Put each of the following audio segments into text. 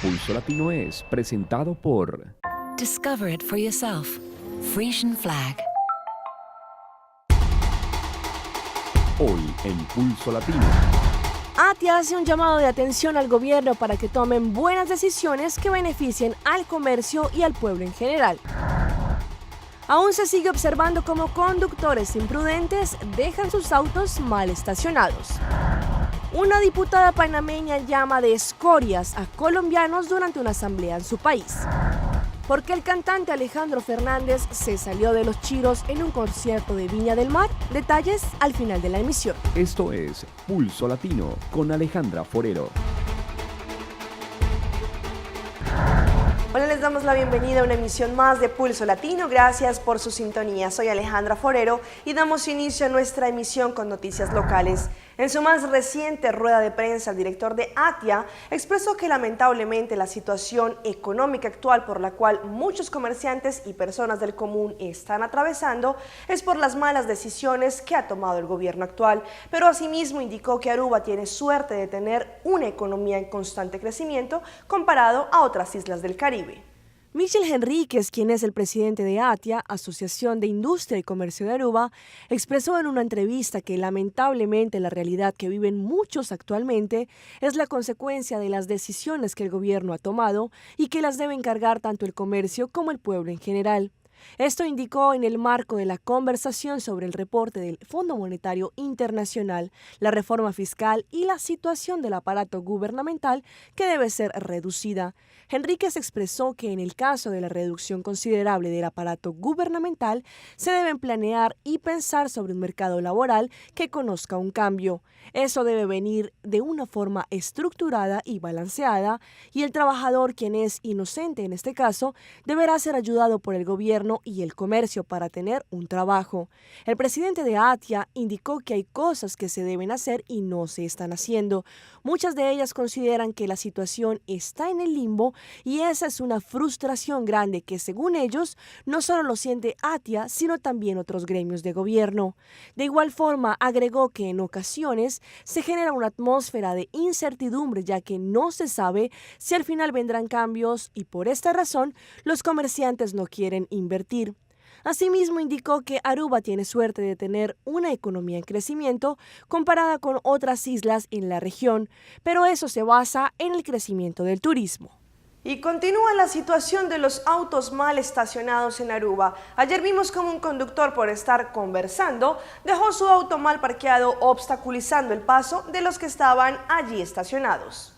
Pulso Latino es presentado por Discover it for yourself. Frisian Flag. Hoy en Pulso Latino. ATIA hace un llamado de atención al gobierno para que tomen buenas decisiones que beneficien al comercio y al pueblo en general. Aún se sigue observando cómo conductores imprudentes dejan sus autos mal estacionados. Una diputada panameña llama de escorias a colombianos durante una asamblea en su país. ¿Por qué el cantante Alejandro Fernández se salió de los chiros en un concierto de Viña del Mar? Detalles al final de la emisión. Esto es Pulso Latino con Alejandra Forero. Hola, les damos la bienvenida a una emisión más de Pulso Latino. Gracias por su sintonía. Soy Alejandra Forero y damos inicio a nuestra emisión con noticias locales. En su más reciente rueda de prensa, el director de ATIA expresó que lamentablemente la situación económica actual por la cual muchos comerciantes y personas del común están atravesando es por las malas decisiones que ha tomado el gobierno actual, pero asimismo indicó que Aruba tiene suerte de tener una economía en constante crecimiento comparado a otras islas del Caribe. Michel Henríquez, quien es el presidente de ATIA, Asociación de Industria y Comercio de Aruba, expresó en una entrevista que lamentablemente la realidad que viven muchos actualmente es la consecuencia de las decisiones que el gobierno ha tomado y que las deben cargar tanto el comercio como el pueblo en general. Esto indicó en el marco de la conversación sobre el reporte del Fondo Monetario Internacional, la reforma fiscal y la situación del aparato gubernamental que debe ser reducida. Henríquez expresó que en el caso de la reducción considerable del aparato gubernamental, se deben planear y pensar sobre un mercado laboral que conozca un cambio. Eso debe venir de una forma estructurada y balanceada, y el trabajador, quien es inocente en este caso, deberá ser ayudado por el gobierno y el comercio para tener un trabajo. El presidente de ATIA indicó que hay cosas que se deben hacer y no se están haciendo. Muchas de ellas consideran que la situación está en el limbo y esa es una frustración grande que, según ellos, no solo lo siente ATIA, sino también otros gremios de gobierno. De igual forma, agregó que en ocasiones se genera una atmósfera de incertidumbre, ya que no se sabe si al final vendrán cambios y por esta razón los comerciantes no quieren invertir. Asimismo, indicó que Aruba tiene suerte de tener una economía en crecimiento comparada con otras islas en la región, pero eso se basa en el crecimiento del turismo. Y continúa la situación de los autos mal estacionados en Aruba. Ayer vimos como un conductor, por estar conversando, dejó su auto mal parqueado, obstaculizando el paso de los que estaban allí estacionados.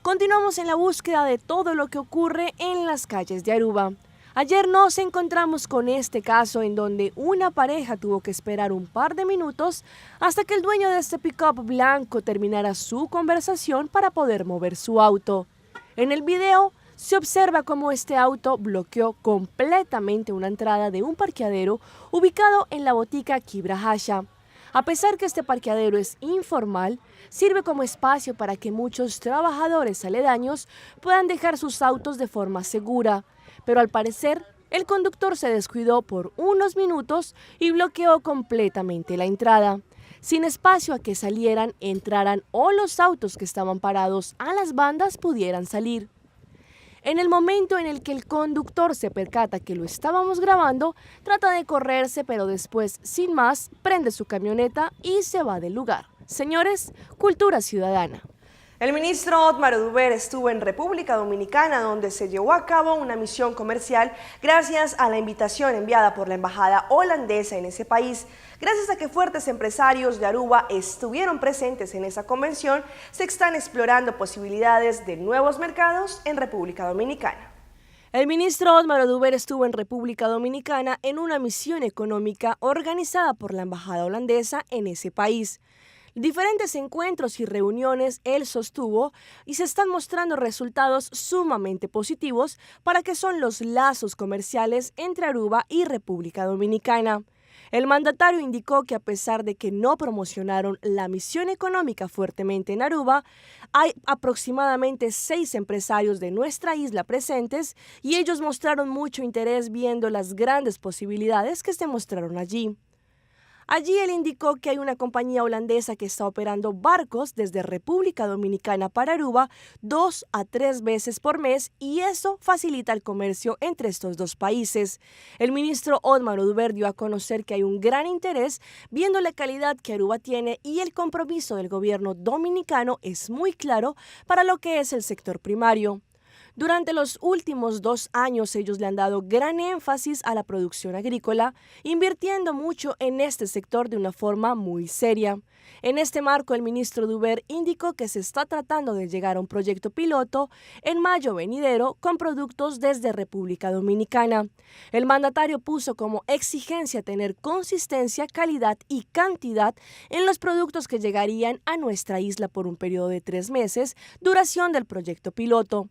Continuamos en la búsqueda de todo lo que ocurre en las calles de Aruba. Ayer nos encontramos con este caso en donde una pareja tuvo que esperar un par de minutos hasta que el dueño de este pick-up blanco terminara su conversación para poder mover su auto. En el video se observa cómo este auto bloqueó completamente una entrada de un parqueadero ubicado en la botica Kibrahasha. A pesar que este parqueadero es informal, sirve como espacio para que muchos trabajadores aledaños puedan dejar sus autos de forma segura. Pero al parecer, el conductor se descuidó por unos minutos y bloqueó completamente la entrada, sin espacio a que salieran, entraran o los autos que estaban parados a las bandas pudieran salir. En el momento en el que el conductor se percata que lo estábamos grabando, trata de correrse, pero después, sin más, prende su camioneta y se va del lugar. Señores, cultura ciudadana. El ministro Otmar Oduber estuvo en República Dominicana, donde se llevó a cabo una misión comercial gracias a la invitación enviada por la embajada holandesa en ese país. Gracias a que fuertes empresarios de Aruba estuvieron presentes en esa convención, se están explorando posibilidades de nuevos mercados en República Dominicana. El ministro Otmar Oduber estuvo en República Dominicana en una misión económica organizada por la embajada holandesa en ese país. Diferentes encuentros y reuniones él sostuvo y se están mostrando resultados sumamente positivos para que son los lazos comerciales entre Aruba y República Dominicana. El mandatario indicó que a pesar de que no promocionaron la misión económica fuertemente en Aruba, hay aproximadamente 6 empresarios de nuestra isla presentes y ellos mostraron mucho interés viendo las grandes posibilidades que se mostraron allí. Allí él indicó que hay una compañía holandesa que está operando barcos desde República Dominicana para Aruba 2 a 3 veces por mes y eso facilita el comercio entre estos dos países. El ministro Otmar Oduber dio a conocer que hay un gran interés viendo la calidad que Aruba tiene y el compromiso del gobierno dominicano es muy claro para lo que es el sector primario. Durante los últimos 2 años ellos le han dado gran énfasis a la producción agrícola, invirtiendo mucho en este sector de una forma muy seria. En este marco, el ministro Oduber indicó que se está tratando de llegar a un proyecto piloto en mayo venidero con productos desde República Dominicana. El mandatario puso como exigencia tener consistencia, calidad y cantidad en los productos que llegarían a nuestra isla por un periodo de 3 meses, duración del proyecto piloto.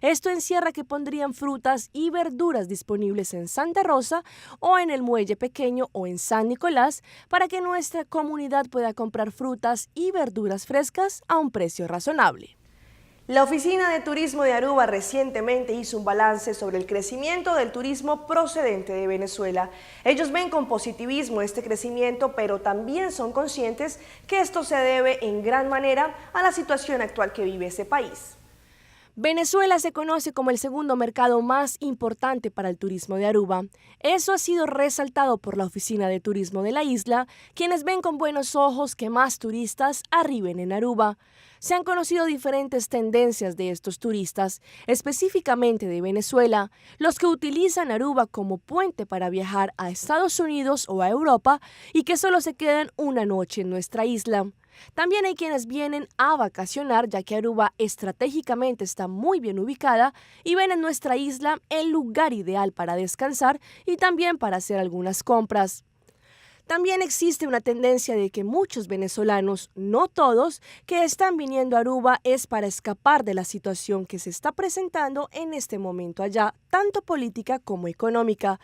Esto encierra que pondrían frutas y verduras disponibles en Santa Rosa o en el Muelle Pequeño o en San Nicolás para que nuestra comunidad pueda comprar frutas y verduras frescas a un precio razonable. La Oficina de Turismo de Aruba recientemente hizo un balance sobre el crecimiento del turismo procedente de Venezuela. Ellos ven con positivismo este crecimiento, pero también son conscientes que esto se debe en gran manera a la situación actual que vive ese país. Venezuela se conoce como el segundo mercado más importante para el turismo de Aruba. Eso ha sido resaltado por la Oficina de Turismo de la isla, quienes ven con buenos ojos que más turistas arriben en Aruba. Se han conocido diferentes tendencias de estos turistas, específicamente de Venezuela, los que utilizan Aruba como puente para viajar a Estados Unidos o a Europa y que solo se quedan una noche en nuestra isla. También hay quienes vienen a vacacionar, ya que Aruba estratégicamente está muy bien ubicada y ven en nuestra isla el lugar ideal para descansar y también para hacer algunas compras. También existe una tendencia de que muchos venezolanos, no todos, que están viniendo a Aruba es para escapar de la situación que se está presentando en este momento allá, tanto política como económica.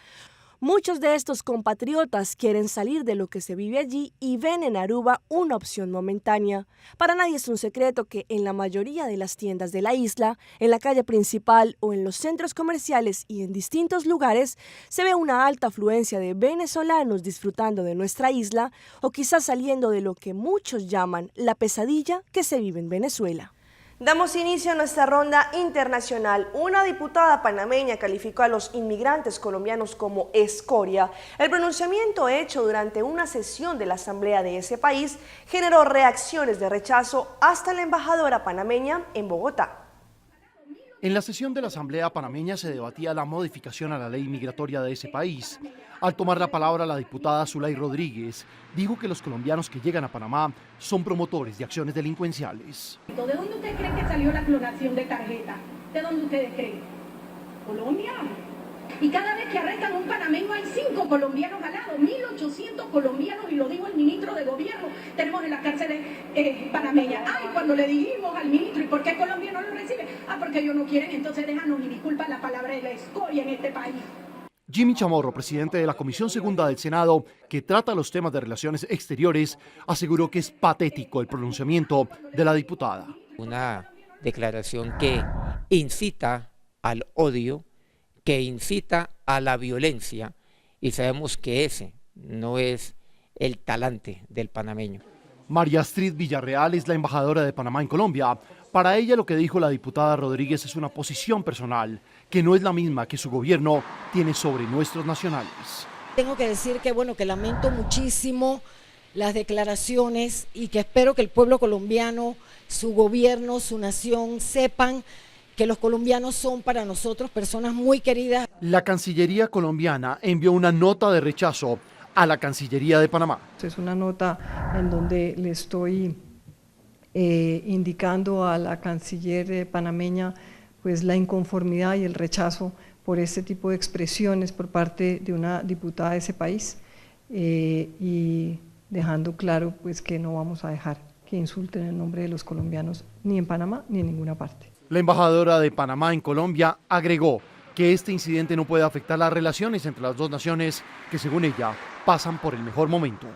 Muchos de estos compatriotas quieren salir de lo que se vive allí y ven en Aruba una opción momentánea. Para nadie es un secreto que en la mayoría de las tiendas de la isla, en la calle principal o en los centros comerciales y en distintos lugares, se ve una alta afluencia de venezolanos disfrutando de nuestra isla o quizás saliendo de lo que muchos llaman la pesadilla que se vive en Venezuela. Damos inicio a nuestra ronda internacional. Una diputada panameña calificó a los inmigrantes colombianos como escoria. El pronunciamiento hecho durante una sesión de la asamblea de ese país generó reacciones de rechazo hasta la embajadora panameña en Bogotá. En la sesión de la Asamblea panameña se debatía la modificación a la ley migratoria de ese país. Al tomar la palabra, la diputada Zulay Rodríguez dijo que los colombianos que llegan a Panamá son promotores de acciones delincuenciales. ¿De dónde usted cree que salió la clonación de tarjeta? ¿De dónde ustedes creen? Colombia. Y cada vez que arrestan a un panameño hay 5 colombianos al lado, 1.800 colombianos, y lo dijo el ministro de gobierno, tenemos en las cárceles panameñas. Ay, cuando le dijimos al ministro, ¿y por qué Colombia no lo recibe? Ah, porque ellos no quieren, entonces déjanos y disculpa la palabra de la escoria en este país. Jimmy Chamorro, presidente de la Comisión Segunda del Senado, que trata los temas de relaciones exteriores, aseguró que es patético el pronunciamiento de la diputada. Una declaración que incita al odio, que incita a la violencia, y sabemos que ese no es el talante del panameño. María Astrid Villarreal es la embajadora de Panamá en Colombia. Para ella lo que dijo la diputada Rodríguez es una posición personal, que no es la misma que su gobierno tiene sobre nuestros nacionales. Tengo que decir que que lamento muchísimo las declaraciones y que espero que el pueblo colombiano, su gobierno, su nación sepan que los colombianos son para nosotros personas muy queridas. La Cancillería colombiana envió una nota de rechazo a la Cancillería de Panamá. Es una nota en donde le estoy indicando a la canciller panameña pues la inconformidad y el rechazo por este tipo de expresiones por parte de una diputada de ese país y dejando claro pues que no vamos a dejar que insulten el nombre de los colombianos ni en Panamá ni en ninguna parte. La embajadora de Panamá en Colombia agregó que este incidente no puede afectar las relaciones entre las dos naciones que, según ella, pasan por el mejor momento.